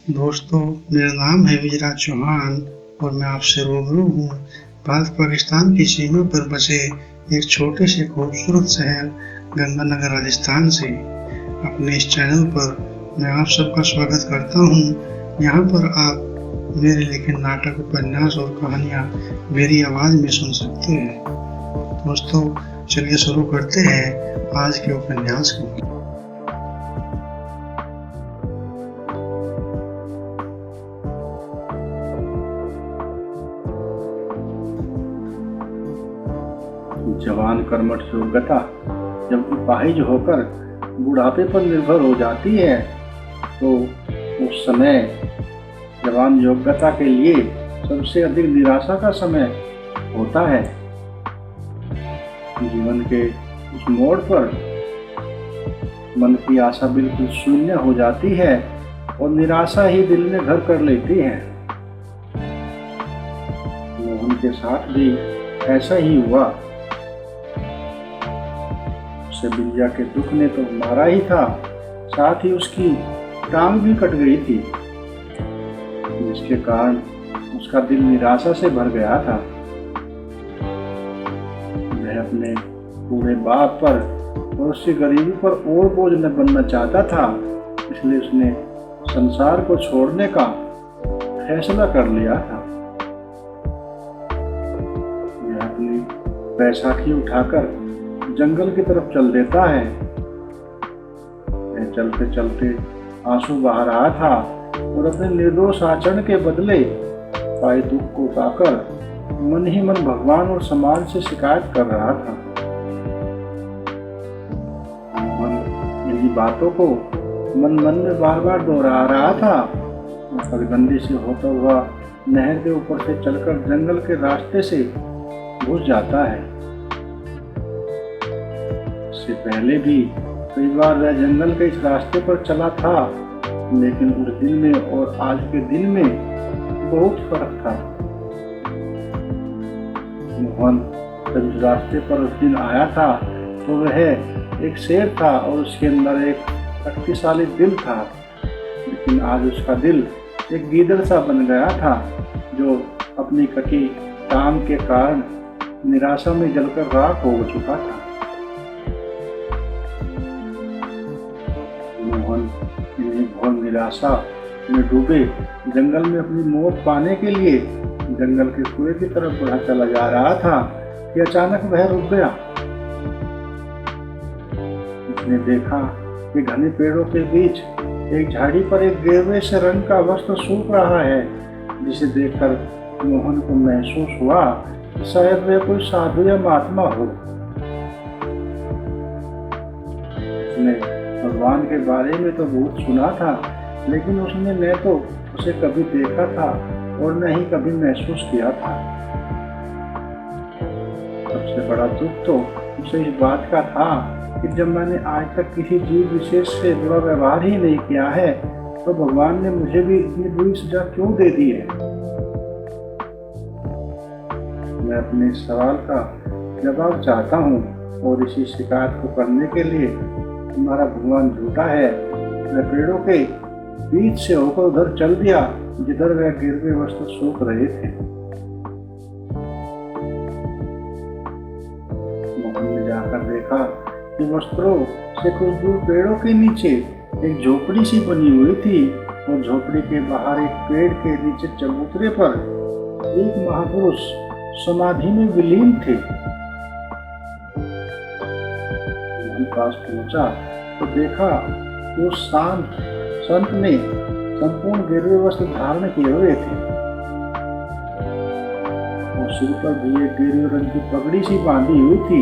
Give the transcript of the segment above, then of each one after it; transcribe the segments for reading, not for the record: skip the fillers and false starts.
दोस्तों, मेरा नाम है विजयराज चौहान और मैं आपसे रूबरू हूँ भारत-पाकिस्तान की सीमा पर बसे एक छोटे से खूबसूरत शहर गंगानगर, राजस्थान से। अपने इस चैनल पर मैं आप सबका स्वागत करता हूँ। यहाँ पर आप मेरे लिखे नाटक, उपन्यास और कहानियाँ मेरी आवाज़ में सुन सकते हैं। दोस्तों, चलिए शुरू करते हैं आज के उपन्यास को। जवान कर्मठ योग्यता जब अपाहिज होकर बुढ़ापे पर निर्भर हो जाती है तो उस समय जवान योग्यता के लिए सबसे अधिक निराशा का समय होता है। जीवन के उस मोड़ पर मन की आशा बिल्कुल शून्य हो जाती है और निराशा ही दिल में घर कर लेती है। मोहन के साथ भी ऐसा ही हुआ। बिल्लिया के दुख ने तो मारा ही था, साथ ही उसकी टांग भी कट गई थी, जिसके कारण उसका दिल निराशा से भर गया था। वह अपने पूरे बाप पर और उसकी गरीबी पर और बोझ न बनना चाहता था, इसलिए उसने संसार को छोड़ने का फैसला कर लिया था। वह अपनी बैसाखी उठाकर जंगल की तरफ चल देता है। चलते चलते आंसू बहा रहा था और अपने निर्दोष आचरण के बदले पाए दुख को पाकर मन ही मन भगवान और समाज से शिकायत कर रहा था। मन इन्हीं बातों को मन में बार बार दोहरा रहा था। पगडंडी से होता हुआ नहर के ऊपर से चलकर जंगल के रास्ते से घुस जाता है। इससे पहले भी कई बार वह जंगल के इस रास्ते पर चला था, लेकिन उस दिन में और आज के दिन में बहुत फर्क था। मोहन जब इस रास्ते पर उस दिन आया था तो वह एक शेर था और उसके अंदर एक शक्तिशाली दिल था, लेकिन आज उसका दिल एक गीदड़ सा बन गया था, जो अपनी कटी टांग के कारण निराशा में जलकर राख हो चुका था। मोहन इन्हीं घोर निराशा में डूबे जंगल में अपनी मौत पाने के लिए जंगल के कुएं की तरफ बढ़ा चला जा रहा था कि अचानक वह रुक गया। उसने देखा कि घने पेड़ों के बीच एक झाड़ी पर एक गेरुए से रंग का वस्त्र सूख रहा है, जिसे देखकर मोहन को महसूस हुआ कि शायद वह कोई साधु या महात्मा हो। उसने भगवान के बारे में तो बहुत सुना था, लेकिन उसने न तो उसे कभी देखा था और न ही कभी महसूस किया था। सबसे बड़ा दुख तो उसे इस बात का था कि जब मैंने आज तक किसी जीव विशेष से बुरा व्यवहार ही नहीं किया है, तो भगवान ने मुझे भी इतनी बुरी सजा क्यों दे दी है। मैं अपने सवाल का जवाब चाहता हूँ और इसी शिकायत को करने के लिए तुम्हारा भगवान झूठा है। वह पेड़ों के बीच से होकर उधर चल दिया जिधर वह गिरवे वस्त्र सूख रहे थे। मोहन ने जाकर देखा कि वस्त्रों से कुछ दूर पेड़ों के नीचे एक झोपड़ी सी बनी हुई थी और झोपड़ी के बाहर एक पेड़ के नीचे चबूतरे पर एक महापुरुष समाधि में विलीन थे। पास पहुंचा तो देखा कि उस संत ने संपूर्ण गेरुए वस्त्र धारण किए हुए थे और सिर पर भी एक गेरुए रंग की पगड़ी सी बांधी हुई थी।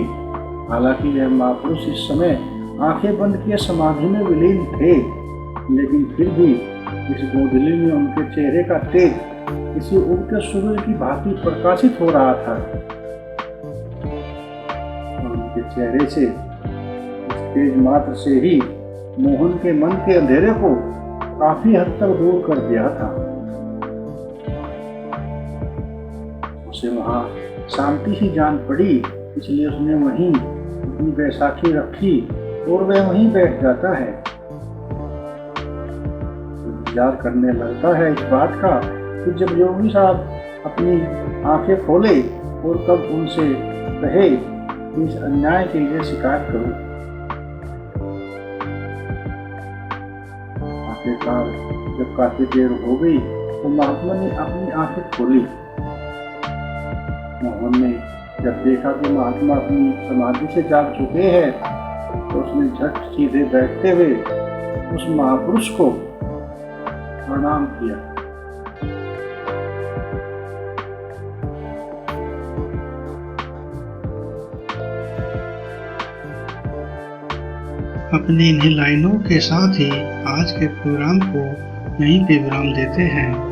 हालांकि यह महापुरुष इस समय आंखें बंद किए समाधि में विलीन थे, लेकिन फिर भी इस गोधली में उनके चेहरे का तेज किसी उगते सूरज की भांति प्रकाशित हो रहा था और उनके चेहरे से तेज मात्र से ही मोहन के मन के अंधेरे को काफी हद तक दूर कर दिया था। उसे वहां शांति ही जान पड़ी, इसलिए उसने वहीं अपनी बैसाखी रखी और वह वहीं बैठ जाता है। इंतजार करने लगता है इस बात का कि जब योगी साहब अपनी आंखें खोले और कब उनसे कहे कि इस अन्याय के लिए शिकायत करूं। आखिरकार जब काफी देर हो गई तो महात्मा ने अपनी आंखें खोली। मोहन ने जब देखा कि महात्मा अपनी समाधि से जाग चुके हैं तो उसने झट सीधे बैठते हुए उस महापुरुष को प्रणाम किया। अपनी इन्हीं लाइनों के साथ ही आज के प्रोग्राम को यहीं पे विराम देते हैं।